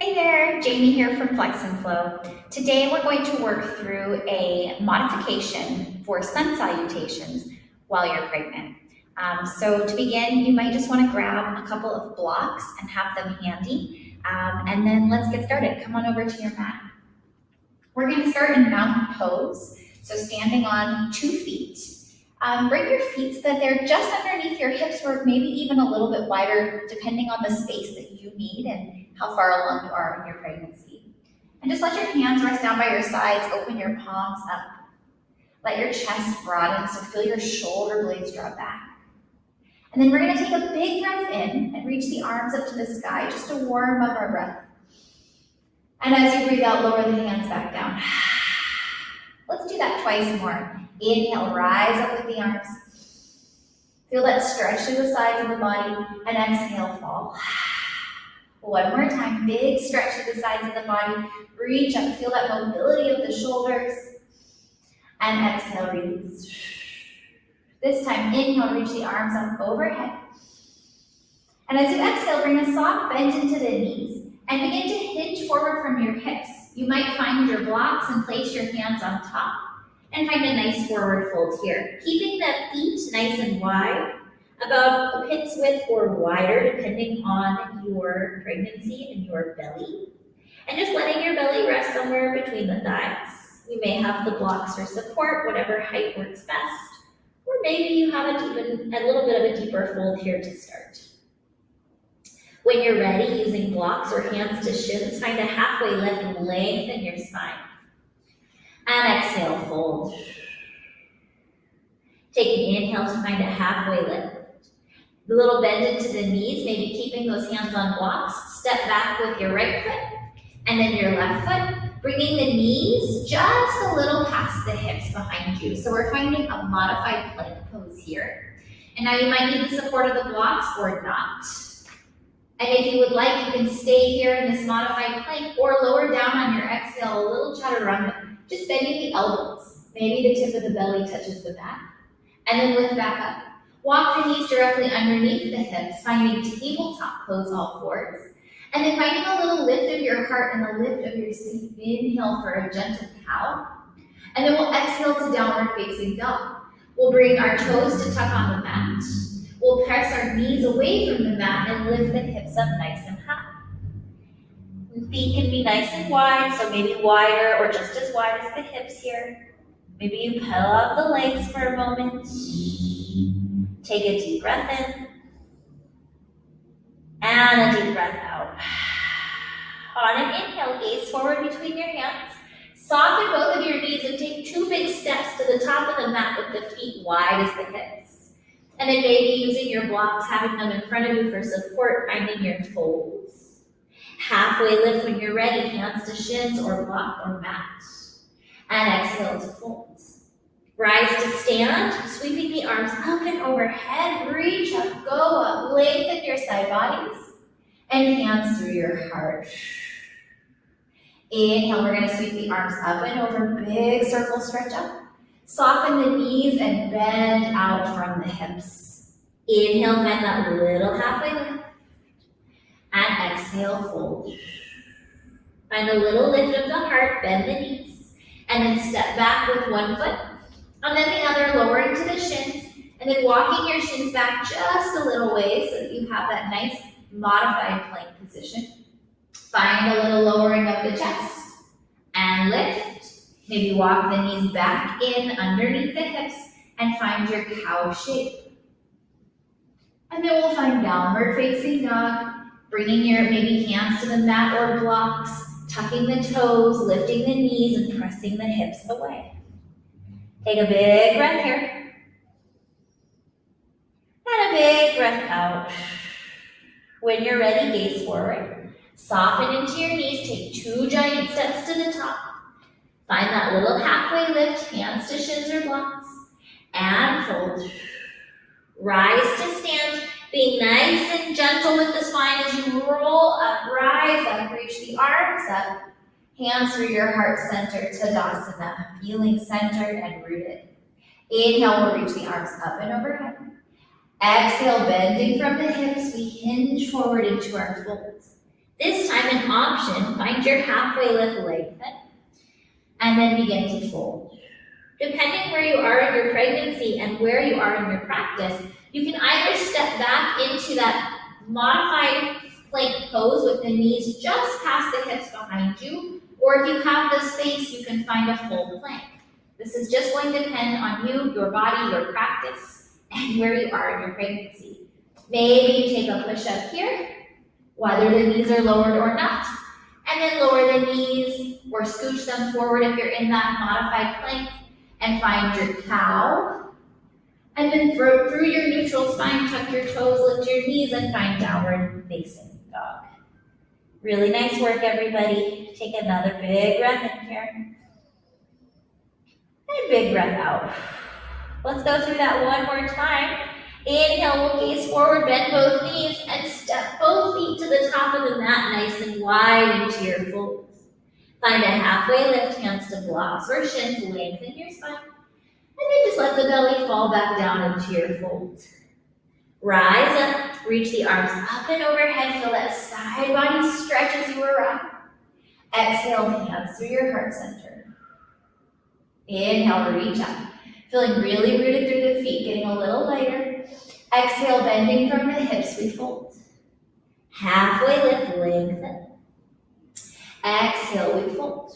Hey there, Jamie here from Flex and Flow. Today we're going to work through a modification for sun salutations while you're pregnant. So to begin, you might just want to grab a couple of blocks and have them handy. And then let's get started. Come on over to your mat. We're going to start in mountain pose, so standing on 2 feet. Bring your feet so that they're just underneath your hips or maybe even a little bit wider depending on the space that you need and how far along you are in your pregnancy. And just let your hands rest down by your sides, open your palms up. Let your chest broaden, so feel your shoulder blades drop back. And then we're gonna take a big breath in and reach the arms up to the sky just to warm up our breath. And as you breathe out, lower the hands back down. Let's do that twice more. Inhale, rise up with the arms. Feel that stretch through the sides of the body, and exhale, fall. One more time, big stretch through the sides of the body. Reach up, feel that mobility of the shoulders, and exhale, release. This time, inhale, reach the arms up overhead. And as you exhale, bring a soft bend into the knees, and begin to hinge forward from your hips. You might find your blocks and place your hands on top, and find a nice forward fold here. Keeping the feet nice and wide, about hip's width or wider, depending on your pregnancy and your belly. And just letting your belly rest somewhere between the thighs. You may have the blocks for support, whatever height works best. Or maybe you have a little bit of a deeper fold here to start. When you're ready, using blocks or hands to shins, find a halfway lift and lengthen your spine. And exhale, fold. Take an inhale to find a halfway lift. A little bend into the knees, maybe keeping those hands on blocks. Step back with your right foot and then your left foot, bringing the knees just a little past the hips behind you. So we're finding a modified plank pose here. And now you might need the support of the blocks or not. And if you would like, you can stay here in this modified plank or lower down on your exhale, a little chaturanga. Just bending the elbows. Maybe the tip of the belly touches the mat. And then lift back up. Walk the knees directly underneath the hips, finding tabletop pose all fours. And then finding a little lift of your heart and a lift of your seat. Inhale for a gentle cow. And then we'll exhale to downward facing dog. We'll bring our toes to tuck on the mat. We'll press our knees away from the mat and lift the hips up nice and high. Feet can be nice and wide, so maybe wider or just as wide as the hips here. Maybe you pedal out the legs for a moment. Take a deep breath in. And a deep breath out. On an inhale, gaze forward between your hands. Soften both of your knees and take 2 big steps to the top of the mat with the feet wide as the hips. And then maybe using your blocks, having them in front of you for support, finding your toes. Halfway lift when you're ready, hands to shins or block or mat. And exhale to fold. Rise to stand, sweeping the arms up and overhead. Reach up, go up, lengthen your side bodies. And hands through your heart. Inhale, we're going to sweep the arms up and over, big circle stretch up. Soften the knees and bend out from the hips. Inhale, find that little halfway lift. And exhale, fold. Find a little lift of the heart, bend the knees. And then step back with one foot. And then the other, lowering to the shins. And then walking your shins back just a little way so that you have that nice modified plank position. Find a little lowering of the chest. And lift. Maybe walk the knees back in underneath the hips and find your cow shape. And then we'll find downward facing dog, bringing your maybe hands to the mat or blocks, tucking the toes, lifting the knees, and pressing the hips away. Take a big breath here. And a big breath out. When you're ready, gaze forward. Soften into your knees, take 2 giant steps to the top. Find that little halfway lift, hands to shins or blocks, and fold. Rise to stand, being nice and gentle with the spine as you roll up, rise up, reach the arms up, hands through your heart center, Tadasana, feeling centered and rooted. Inhale, we'll reach the arms up and overhead. Exhale, bending from the hips, we hinge forward into our folds. This time an option, find your halfway lift lengthen, and then begin to fold. Depending where you are in your pregnancy and where you are in your practice, you can either step back into that modified plank pose with the knees just past the hips behind you, or if you have the space, you can find a full plank. This is just going to depend on you, your body, your practice, and where you are in your pregnancy. Maybe you take a push-up here, whether the knees are lowered or not, and then lower the knees or scooch them forward if you're in that modified plank, and find your cow. And then through your neutral spine, tuck your toes, lift your knees, and find downward facing dog. Really nice work, everybody. Take another big breath in here. And big breath out. Let's go through that one more time. Inhale, we'll gaze forward, bend both knees, and step both feet to the top of the mat, nice and wide into your folds. Find a halfway lift, hands to blocks or shins, lengthen your spine. And then just let the belly fall back down into your folds. Rise up, reach the arms up and overhead, feel that side body stretch as you around. Exhale, hands through your heart center. Inhale, reach up. Feeling really rooted through the feet, getting a little lighter. Exhale, bending from the hips, we fold. Halfway lift, lengthen. Exhale, we fold.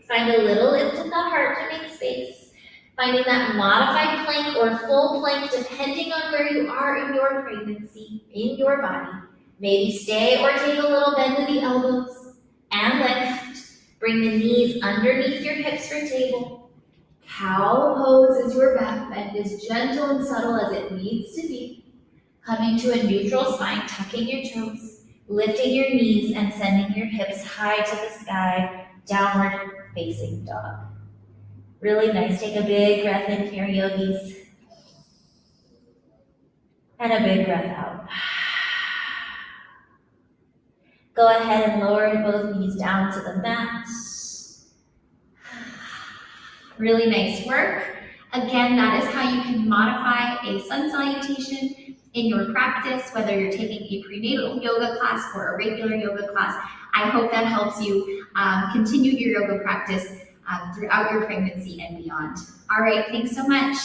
Find a little lift in the heart to make space. Finding that modified plank or full plank depending on where you are in your pregnancy, in your body. Maybe stay or take a little bend to the elbows and lift. Bring the knees underneath your hips for table. Cow pose as your back bend is gentle and subtle as it needs to be. Coming to a neutral spine, tucking your toes, lifting your knees and sending your hips high to the sky, downward facing dog. Really nice. Take a big breath in here, yogis. And a big breath out. Go ahead and lower both knees down to the mat. Really nice work. Again, that is how you can modify a sun salutation in your practice, whether you're taking a prenatal yoga class or a regular yoga class. I hope that helps you continue your yoga practice throughout your pregnancy and beyond. All right, thanks so much.